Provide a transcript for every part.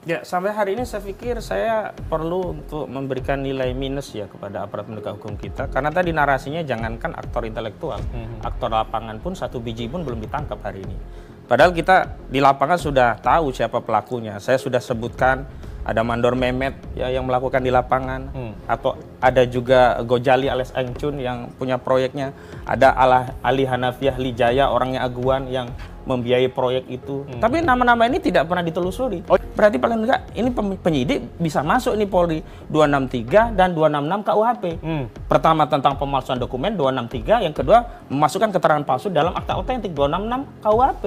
Ya, sampai hari ini saya pikir saya perlu untuk memberikan nilai minus ya kepada aparat penegak hukum kita. Karena tadi narasinya jangankan aktor intelektual, aktor lapangan pun satu biji pun belum ditangkap hari ini. Padahal kita di lapangan sudah tahu siapa pelakunya. Saya sudah sebutkan ada Mandor Mehmet ya yang melakukan di lapangan, atau ada juga Gojali alias Angcun yang punya proyeknya, ada Ali Hanafiah Lijaya orangnya Aguan yang membiayai proyek itu. Tapi nama-nama ini tidak pernah ditelusuri. Berarti paling enggak ini penyidik bisa masuk ini Polri 263 dan 266 KUHP. Pertama tentang pemalsuan dokumen 263, yang kedua memasukkan keterangan palsu dalam akta otentik 266 KUHP.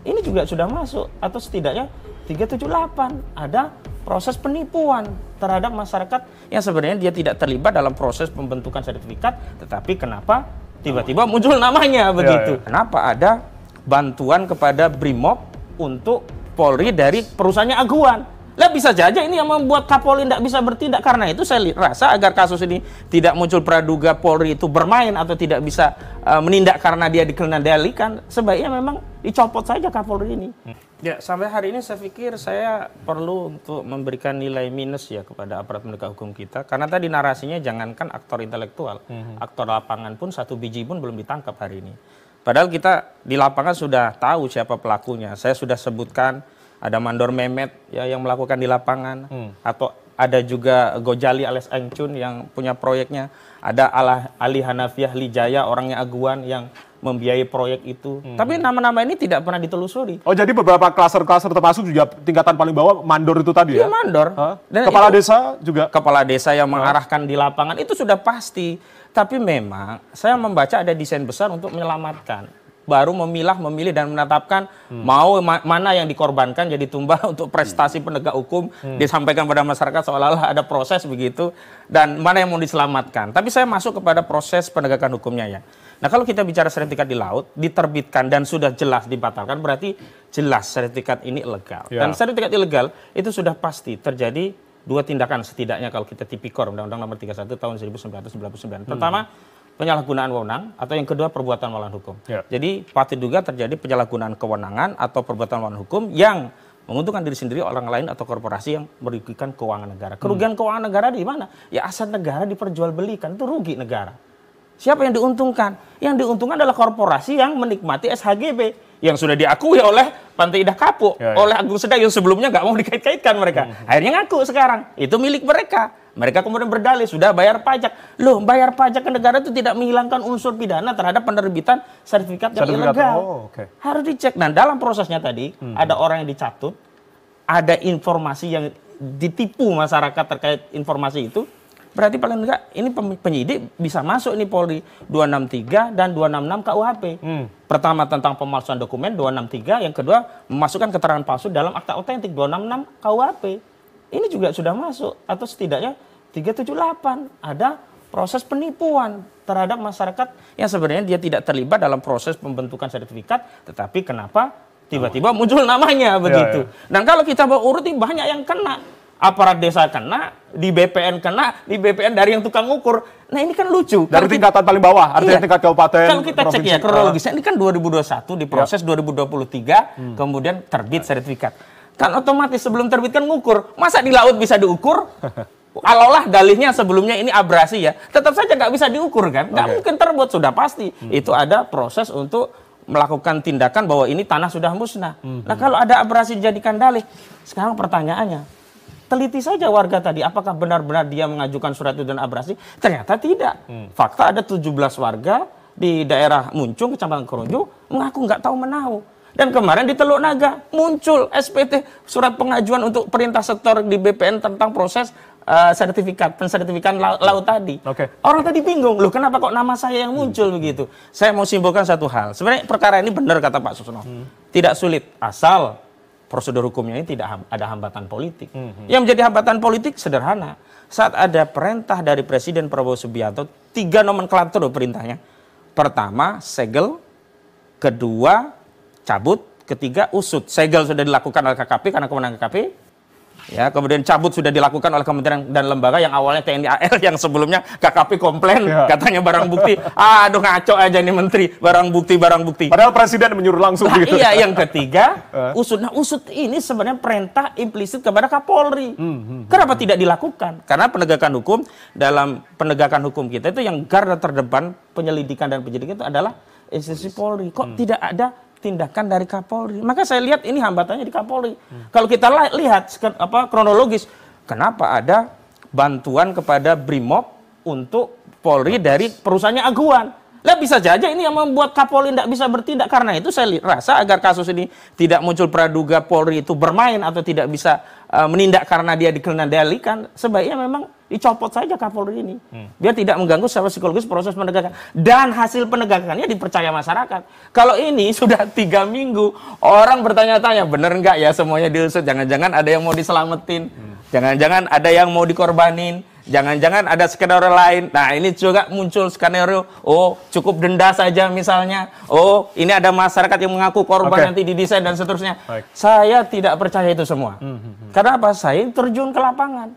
Ini juga sudah masuk, atau setidaknya 378 ada proses penipuan terhadap masyarakat yang sebenarnya dia tidak terlibat dalam proses pembentukan sertifikat, tetapi kenapa tiba-tiba muncul namanya begitu. Kenapa ada bantuan kepada Brimob untuk Polri dari perusahaannya Aguan. Lah bisa saja ini yang membuat Kapolri tidak bisa bertindak. Karena itu saya rasa agar kasus ini tidak muncul praduga Polri itu bermain atau tidak bisa menindak karena dia dikendalikan, sebaiknya memang dicopot saja Kapolri ini. Ya, sampai hari ini saya pikir saya perlu untuk memberikan nilai minus ya kepada aparat penegak hukum kita. Karena tadi narasinya jangankan aktor intelektual, aktor lapangan pun satu biji pun belum ditangkap hari ini. Padahal kita di lapangan sudah tahu siapa pelakunya. Saya sudah sebutkan ada Mandor Mehmet ya yang melakukan di lapangan, atau ada juga Gojali alias Angcun yang punya proyeknya, ada Ali Hanafiah Lijaya orangnya Aguan yang membiayai proyek itu. Tapi nama-nama ini tidak pernah ditelusuri. Oh, jadi beberapa klaster-klaster termasuk juga tingkatan paling bawah mandor itu tadi ya? Iya, mandor. Dan kepala desa juga? Kepala desa yang mengarahkan di lapangan itu sudah pasti. Tapi memang saya membaca ada desain besar untuk menyelamatkan. Baru memilah, memilih dan menetapkan mau mana yang dikorbankan jadi tumbal untuk prestasi penegak hukum, disampaikan pada masyarakat seolah-olah ada proses begitu, dan mana yang mau diselamatkan. Tapi saya masuk kepada proses penegakan hukumnya ya. Nah, kalau kita bicara sertifikat di laut, diterbitkan dan sudah jelas dibatalkan, berarti jelas sertifikat ini ilegal. Dan sertifikat ilegal itu sudah pasti terjadi dua tindakan setidaknya kalau kita tipikor Undang-Undang Nomor 31 Tahun 1999. Pertama, penyalahgunaan wewenang, atau yang kedua perbuatan melawan hukum. Jadi patut juga terjadi penyalahgunaan kewenangan atau perbuatan melawan hukum yang menguntungkan diri sendiri, orang lain atau korporasi yang merugikan keuangan negara. Kerugian keuangan negara di mana? Ya aset negara diperjualbelikan, itu rugi negara. Siapa yang diuntungkan? Yang diuntungkan adalah korporasi yang menikmati SHGB yang sudah diakui oleh Pantai Indah Kapuk, oleh Agung Sedang yang sebelumnya nggak mau dikait-kaitkan mereka. Akhirnya ngaku sekarang, itu milik mereka. Mereka kemudian berdalih, sudah bayar pajak. Loh, bayar pajak ke negara itu tidak menghilangkan unsur pidana terhadap penerbitan sertifikat yang ilegal. Harus dicek. Dan dalam prosesnya tadi, ada orang yang dicatut, ada informasi yang ditipu masyarakat terkait informasi itu. Berarti paling enggak ini penyidik bisa masuk ini Polri 263 dan 266 KUHP. Pertama tentang pemalsuan dokumen 263, yang kedua memasukkan keterangan palsu dalam akta otentik 266 KUHP. Ini juga sudah masuk, atau setidaknya 378 ada proses penipuan terhadap masyarakat yang sebenarnya dia tidak terlibat dalam proses pembentukan sertifikat, tetapi kenapa tiba-tiba muncul namanya begitu. Dan kalau kita mau uruti banyak yang kena. Aparat desa kena, di BPN kena, di BPN dari yang tukang ukur. Nah ini kan lucu. Dari tingkatan paling bawah, artinya tingkat kabupaten, kalau kita cek ya kronologisnya, ini kan 2021 diproses 2023, kemudian terbit sertifikat. Kan otomatis sebelum terbit kan ngukur. Masa di laut bisa diukur? Kalaulah dalihnya sebelumnya ini abrasi ya, tetap saja nggak bisa diukur kan? Nggak mungkin terbuat, sudah pasti. Itu ada proses untuk melakukan tindakan bahwa ini tanah sudah musnah. Nah kalau ada abrasi dijadikan dalih, sekarang pertanyaannya, teliti saja warga tadi, apakah benar-benar dia mengajukan surat itu dan abrasi? Ternyata tidak. Fakta ada 17 warga di daerah Muncung, Kecamatan Keronjo, mengaku nggak tahu menahu. Dan kemarin di Teluk Naga muncul SPT, surat pengajuan untuk perintah sektor di BPN tentang proses pensertifikan laut tadi. Orang tadi bingung, loh kenapa kok nama saya yang muncul begitu? Saya mau simpulkan satu hal. Sebenarnya perkara ini benar kata Pak Susno. Tidak sulit, asal prosedur hukumnya ini tidak ada hambatan politik. Yang menjadi hambatan politik sederhana. Saat ada perintah dari Presiden Prabowo Subianto, 3 nomenklatur perintahnya. Pertama, segel. Kedua, cabut. Ketiga, usut. Segel sudah dilakukan oleh KKP karena kewenangan KKP. Ya, kemudian cabut sudah dilakukan oleh kementerian dan lembaga yang awalnya TNI AL, yang sebelumnya KKP komplain, katanya barang bukti. Aduh, ngaco aja nih menteri, barang bukti. Padahal presiden menyuruh langsung gitu. Iya, yang ketiga, usut. Nah, usut ini sebenarnya perintah implisit kepada Kapolri. Kenapa tidak dilakukan? Karena penegakan hukum, dalam penegakan hukum kita itu yang garda terdepan penyelidikan dan penyidikan itu adalah institusi Polri. Kok tidak ada tindakan dari Kapolri? Maka saya lihat ini hambatannya di Kapolri. Kalau kita lihat kronologis, kenapa ada bantuan kepada Brimob untuk Polri dari perusahaannya Aguan? Lah bisa saja ini yang membuat Kapolri tidak bisa bertindak. Karena itu saya rasa agar kasus ini tidak muncul praduga Polri itu bermain atau tidak bisa menindak karena dia dikendalikan, sebaiknya memang dicopot saja Kapolri ini. Biar tidak mengganggu secara psikologis proses penegakan. Dan hasil penegakannya dipercaya masyarakat. Kalau ini sudah 3 minggu, orang bertanya-tanya, bener nggak ya semuanya diusut? Jangan-jangan ada yang mau diselamatin. Jangan-jangan ada yang mau dikorbanin. Jangan-jangan ada skenario lain. Nah, ini juga muncul skenario, oh cukup denda saja misalnya. Oh, ini ada masyarakat yang mengaku korban nanti didesain dan seterusnya. Saya tidak percaya itu semua. Karena apa? Saya terjun ke lapangan.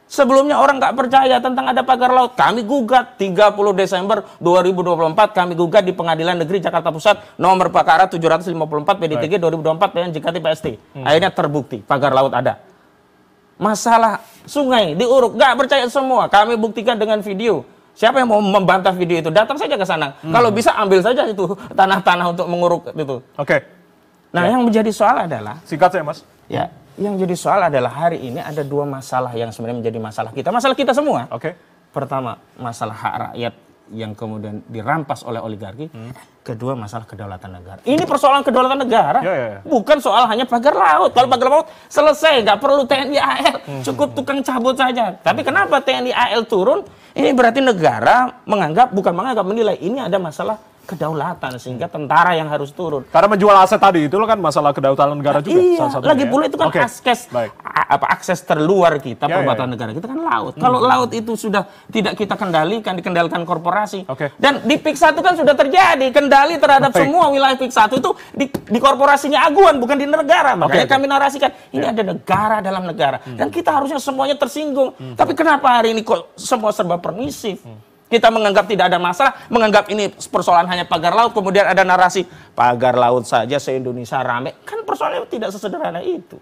Sebelumnya orang nggak percaya tentang ada pagar laut. Kami gugat 30 Desember 2024, kami gugat di Pengadilan Negeri Jakarta Pusat nomor perkara 754 PDTG 2024 PN JKT PST. Akhirnya terbukti pagar laut ada. Masalah sungai diuruk, nggak percaya semua. Kami buktikan dengan video. Siapa yang mau membantah video itu? Datang saja ke sana. Kalau bisa ambil saja itu tanah-tanah untuk menguruk itu. Nah, yang menjadi soal adalah, singkat saya, Mas. Ya, yang jadi soal adalah hari ini ada 2 masalah yang sebenarnya menjadi masalah kita semua. Pertama, masalah hak rakyat yang kemudian dirampas oleh oligarki. Kedua, masalah kedaulatan negara. Ini persoalan kedaulatan negara, bukan soal hanya pagar laut. Kalau pagar laut selesai, nggak perlu TNI AL, cukup tukang cabut saja. Tapi kenapa TNI AL turun? Ini berarti negara menilai ini ada masalah kedaulatan, sehingga tentara yang harus turun. Karena menjual aset tadi, itu kan masalah kedaulatan negara juga. Iya, lagi pula itu kan akses terluar kita, perbatasan negara kita kan laut. Kalau laut itu sudah tidak kita dikendalikan korporasi. Dan di PIK 1 kan sudah terjadi, kendali terhadap semua wilayah PIK 1 itu di korporasinya Aguan, bukan di negara. Makanya kami narasikan, ini ada negara dalam negara. Dan kita harusnya semuanya tersinggung. Tapi kenapa hari ini kok semua serba permisif? Kita menganggap tidak ada masalah, menganggap ini persoalan hanya pagar laut, kemudian ada narasi pagar laut saja se-Indonesia rame. Kan persoalannya tidak sesederhana itu.